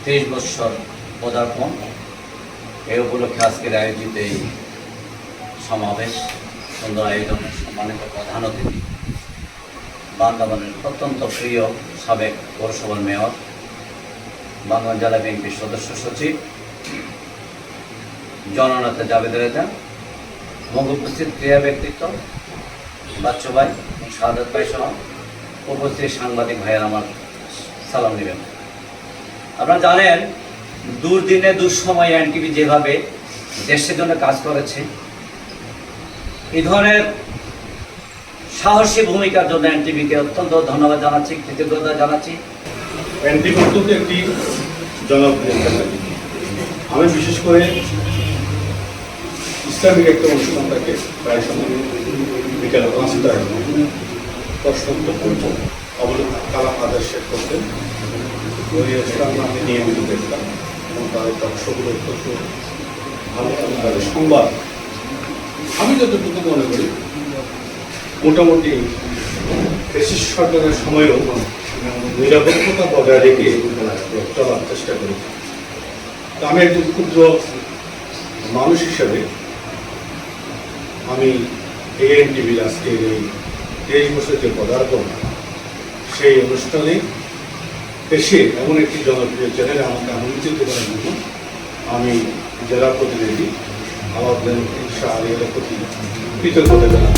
23 বৎসর পদার্পণ এই উপলক্ষে আজকের আয়োজিত এই সমাবেশ সুন্দর আয়োজন সম্মানিত প্রধান অতিথি বান্দরবানের অত্যন্ত প্রিয় সাবেক পৌরসভার মেয়র বান্দরবান জেলা বিএনপির সদস্য সচিব জননেতা জাভেদ রেজা এবং উপস্থিত ক্রীড়া ব্যক্তিত্ব বাচ্চু ভাই শাহাদাত ভাই সহ উপস্থিত সাংবাদিক ভাইয়ের আমার সালাম নেবেন। আপনারা জানেন দুর্দিনে দুঃসময়ে এনটিভি যেভাবে দেশের জন্য কাজ করেছে, এই ধরনের সাহসী ভূমিকার জন্য এনটিভিকে অত্যন্ত ধন্যবাদ জানাচ্ছি, কৃতজ্ঞতা জানাচ্ছি। এনটিভি অত্যন্ত একটি জনপ্রিয় চ্যানেল। আমি বিশেষ করে ইসলামিক একটা অনুষ্ঠান থাকে প্রায় সময় বিকেল 5টায় প্রশ্নোত্তর করব কালাম আদার শেষ করতেন। ওই অনুষ্ঠানটা আমি নিয়মিত দেখতাম এবং তাদের দর্শকগুলো অত্যন্ত ভালো তাদের সংবাদ আমি যতটুকু মনে করি মোটামুটি ব্রিটিশ সরকারের সময়েও নিরপেক্ষতা বজায় রেখে চলার চেষ্টা করেছি। তা আমি একজন ক্ষুদ্র মানুষ হিসেবে আমি এএনটিভির আজকের এই 23 বছরের যে পদার্পণ সেই অনুষ্ঠানে এসে এমন একটি জনপ্রিয় চ্যানেলে আমাকে আমন্ত্রিত করার জন্য আমি জেলা প্রতিনিধি আমাদের শাহরিয়ারের প্রতি কৃতজ্ঞতা জানাই।